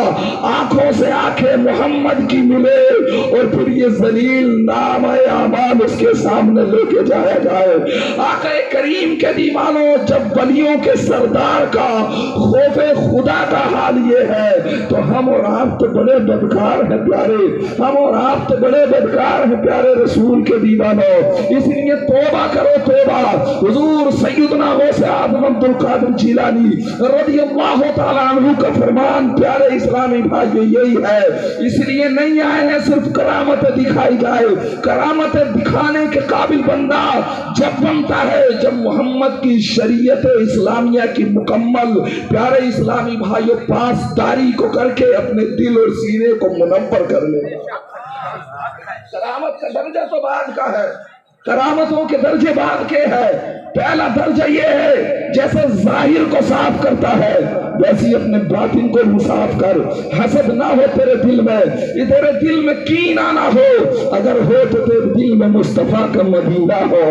آنکھوں سے آنکھیں محمد کی ملے اور پھر یہ ذلیل نام اعمال اس کے سامنے لے کے جایا جائے آقا کریم کے دیوانوں جب ولیوں کے سردار کا خوف خدا کا حال یہ ہے تو ہم اور آپ تو بڑے بدکار ہیں پیارے ہم اور آپ تو بڑے بدکار ہیں پیارے رسول کے دیوانوں اس لیے توبہ کرو توبہ حضور سیدنا غوث اعظم عبد القادر جیلانی رضی اللہ تعالیٰ عنہ کا فرمان پیارے اسلامی بھائی یہی ہے اس لیے نہیں آئے ہیں صرف کرامت دکھائی جائے کرامت دکھانے کے قابل بندہ جب بنتا ہے جب محمد کی شریعت اسلامیہ کی مکمل پیارے اسلامی بھائیوں پاسداری کو کر کے اپنے دل اور سینے کو منور کر لے کرامت کا درجہ تو بعد کا ہے کرامتوں کے درجے بعد کے ہے پہلا درجہ یہ ہے جیسے ظاہر کو صاف کرتا ہے ویسی اپنے باطن کو صاف کر حسد نہ ہو تیرے دل میں تیرے دل میں کینہ نہ ہو اگر ہو تو تیرے دل میں مصطفیٰ کا مدینہ ہو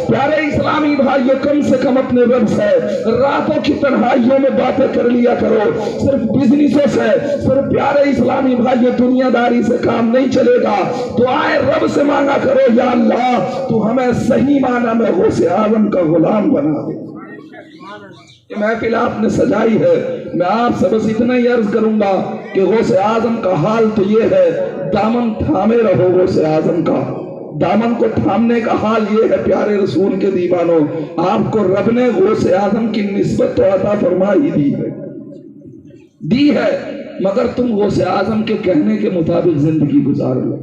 پیارے اسلامی بھائیو کم سے کم اپنے رب سے راتوں کی تنہائیوں میں باتیں کر لیا کرو صرف بزنسوں سے صرف پیارے اسلامی بھائیو دنیا داری سے کام نہیں چلے گا دعائیں رب سے مانگا کرو یا اللہ تو ہمیں صحیح معنی میں غوث اعظم کا غلام بنا دے یہ محفل آپ نے سجائی ہے میں آپ سے بس اتنا ہی عرض کروں گا کہ غوث اعظم کا حال تو یہ ہے دامن تھامے رہو غوث اعظم کا دامن کو تھامنے کا حال یہ ہے پیارے رسول کے دیوانوں آپ کو رب نے غوث اعظم کی نسبت تو عطا فرمائی دی ہے مگر تم غوث اعظم کے کہنے کے مطابق زندگی گزار لو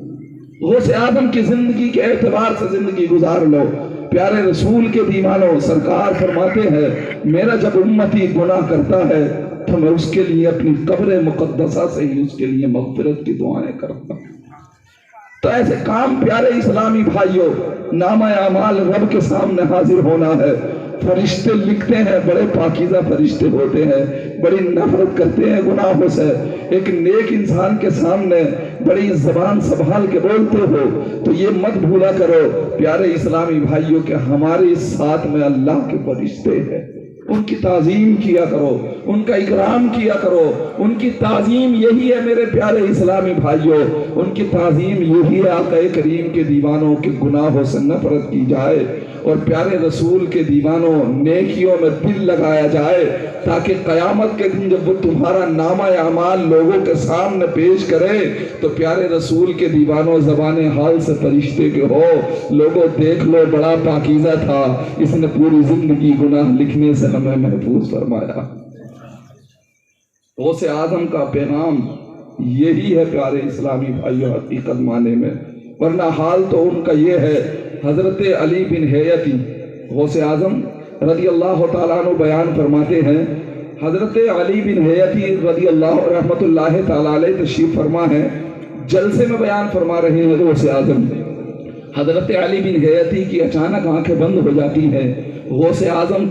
غوث اعظم کی زندگی کے اعتبار سے زندگی گزار لو پیارے رسول کے دیوانوں سرکار فرماتے ہیں میرا جب امتی گناہ کرتا ہے تو میں اس کے لیے اپنی قبر مقدسہ سے ہی اس کے لیے مغفرت کی دعائیں کرتا ہوں تو ایسے کام پیارے اسلامی بھائیوں نامہ اعمال رب کے سامنے حاضر ہونا ہے فرشتے لکھتے ہیں بڑے پاکیزہ فرشتے ہوتے ہیں بڑی نفرت کرتے ہیں گناہوں سے ایک نیک انسان کے سامنے بڑی زبان سنبھال کے بولتے ہو تو یہ مت بھولا کرو پیارے اسلامی بھائیوں کہ ہمارے ساتھ میں اللہ کے فرشتے ہیں ان کی تعظیم کیا کرو ان کا اکرام کیا کرو ان کی تعظیم یہی ہے میرے پیارے اسلامی بھائیوں ان کی تعظیم یہی ہے آقا کریم کے دیوانوں کے گناہوں سے نفرت کی جائے اور پیارے رسول کے دیوانوں نیکیوں میں دل لگایا جائے تاکہ قیامت کے دن جب وہ تمہارا نامہ اعمال لوگوں کے سامنے پیش کرے تو پیارے رسول کے دیوانوں زبان حال سے فرشتے کے ہو لوگوں دیکھ لو بڑا پاکیزہ تھا اس نے پوری زندگی گناہ لکھنے سے ہمیں محفوظ فرمایا غوث اعظم کا پیغام یہی ہے پیارے اسلامی بھائیوں حقیقت معنی میں ورنہ حال تو ان کا یہ ہے حضرت علی بن حیتی غوث اعظم رضی اللہ تعالیٰ عنہ بیان فرماتے ہیں، حضرت علی بن حیتی رضی اللہ رحمۃ اللہ تعالیٰ علیہ تشریف فرما ہے، جلسے میں بیان فرما رہے ہیں غوث اعظم۔ حضرت علی بن حیتی کی اچانک آنکھیں بند ہو جاتی ہیں، غوث اعظم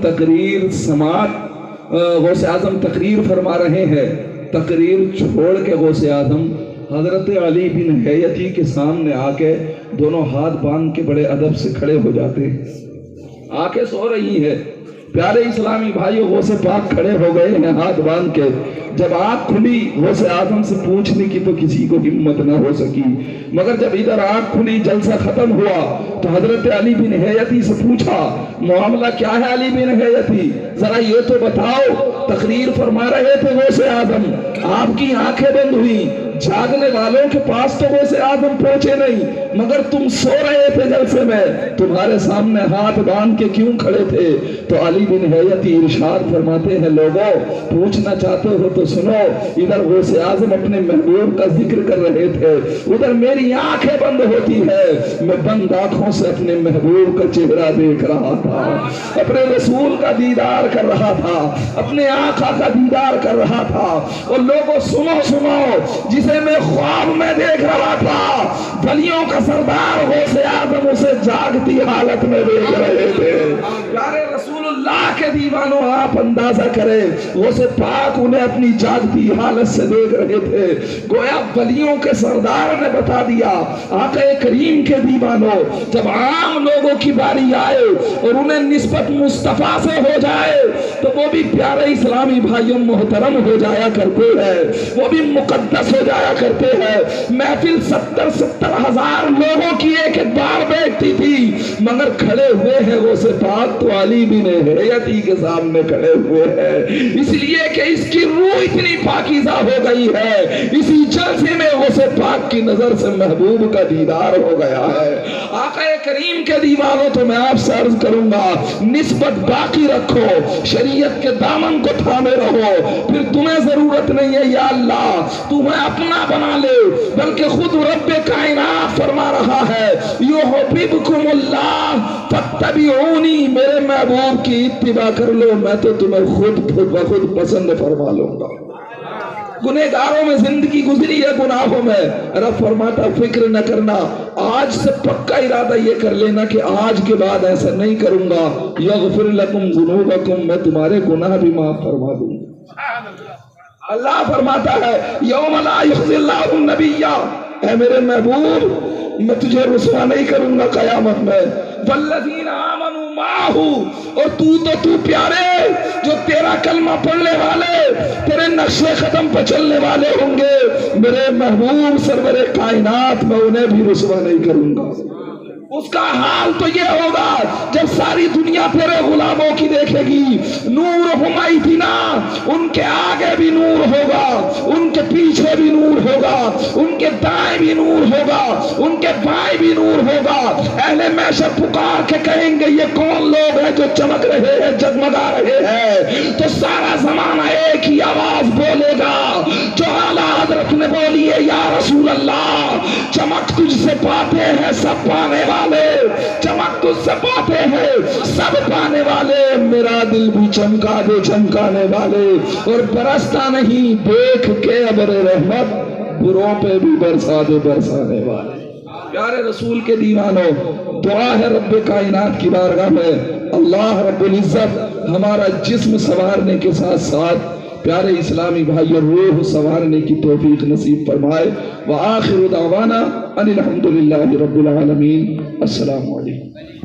غوث اعظم تقریر فرما رہے ہیں، تقریر چھوڑ کے غوث اعظم حضرت علی بن حیتی کے سامنے آ کے دونوں ہاتھ باندھ کے بڑے ادب سے کھڑے ہو جاتے ہیں۔ آنکھیں سو رہی ہے، پیارے اسلامی بھائیو غوث پاک کھڑے ہو گئے ہیں ہاتھ باندھ کے۔ جب آنکھ کھلی غوث اعظم سے پوچھنے کی تو کسی کو ہمت نہ ہو سکی، مگر جب ادھر آنکھ کھلی جلسہ ختم ہوا تو حضرت علی بن حیتی سے پوچھا، معاملہ کیا ہے علی بن حیتی، ذرا یہ تو بتاؤ۔ تقریر فرما رہے تھے غوث اعظم، آپ کی آنکھیں بند ہوئی، جاگنے والوں کے پاس تو غوث اعظم پہنچے نہیں، مگر تم سو رہے تھے جلسے میں، تمہارے سامنے ہاتھ باندھ کے کیوں کھڑے تھے؟ تو علی بن حیتی ارشاد فرماتے ہیں، لوگوں پوچھنا چاہتے ہو تو سنو، ادھر غوث اعظم اپنے محبوب کا ذکر کر رہے تھے، ادھر میری آنکھیں بند ہوتی ہے، میں بند آنکھوں سے اپنے محبوب کا چہرہ دیکھ رہا تھا، اپنے رسول کا دیدار کر رہا تھا، اپنے آقا کا دیدار کر رہا تھا۔ اور لوگوں سنو، جسے میں خواب میں دیکھ رہا تھا، ولیوں کا سردار غوث اعظم اسے جاگتی حالت میں دیکھ رہے تھے۔ پیارے رسول اللہ کے دیوانوں، آپ اندازہ کریں، غوث پاک انہیں اپنی جاگتی حالت سے دیکھ رہے تھے، گویا ولیوں کے سردار نے بتا دیا۔ آقا کریم کے دیوانوں، جب عام لوگوں کی باری آئے اور انہیں نسبت مصطفیٰ سے ہو جائے تو وہ بھی پیارے اسلامی بھائیوں محترم ہو جایا کرتے ہیں، وہ بھی مقدس ہو جایا کرتے ہیں۔ محفل 70 ہزار لوگوں کی ایک بار بیٹھتی تھی، مگر کھڑے ہوئے ہیں غوث پاک تو علی بن حیتی کے سامنے کھڑے ہوئے ہیں، اس لیے کہ اس کی روح اتنی پاکیزہ ہو گئی ہے، اسی جلسے میں غوث پاک کی نظر سے محبوب کا دیدار ہو گیا ہے۔ آقا کریم کے دیوانوں، تو میں آپ سے عرض کروں گا، نسبت باقی رکھو، شریعت کے دامن کو تھامے رہو، پھر تمہیں ضرورت نہیں ہے یا اللہ تمہیں اپنا بنا لے، بلکہ خود رب کائنات فرما رہا ہے، یحببکم اللہ فاتبعونی، میرے محبوب کی اتباع کر لو، میں تو تمہیں خود بخود پسند فرما لوں گا۔ گنہگاروں میں زندگی گزری ہے، گناہوں میں، رب فرماتا فکر نہ کرنا، آج سے پکا ارادہ یہ کر لینا کہ آج کے بعد ایسا نہیں کروں گا، یغفر لکم ذنوبکم، میں تمہارے گناہ بھی معاف فرما دوں گا۔ اللہ فرماتا ہے، یوم لا یخزی اللہ النبی، اے میرے محبوب میں تجھے رسوا نہیں کروں گا قیامت میں، والذین آمنوا معہ، اور تو پیارے جو تیرا کلمہ پڑھنے والے، تیرے نقش قدم پہ چلنے والے ہوں گے، میرے محبوب سرور کائنات میں انہیں بھی رسوا نہیں کروں گا۔ اس کا حال تو یہ ہوگا جب ساری دنیا تیرے غلاموں کی دیکھے گی، نورہم ایتنا، ان کے آگے بھی نور ہوگا، ان کے پیچھے بھی نور ہوگا، ان کے دائیں بھی نور ہوگا، ان کے بائیں بھی نور ہوگا۔ اہل محشر پکار کے کہیں گے یہ کون لوگ ہیں جو چمک رہے ہیں، جگمگا رہے ہیں؟ تو سارا زمانہ ایک ہی آواز بولے گا جو اعلیٰ حضرت نے بولی ہے، یا رسول اللہ چمک تجھ سے پاتے ہیں سب پانے والے، چمک تجھ سے پاتے ہیں سب پانے والے، میرا دل بھی چمکا دے چمکانے والے، اور برستا نہیں دیکھ کے ابر رحمت، بروں پہ بھی برسا دے برسانے والے۔ پیارے رسول کے دیوانوں، دعا ہے رب کائنات کی بارگاہ میں، اللہ رب العزت ہمارا جسم سنوارنے کے ساتھ ساتھ پیارے اسلامی بھائیوں روح سنوارنے کی توفیق نصیب فرمائے۔ وآخر دعوانا ان الحمدللہ رب العالمین۔ السلام علیکم۔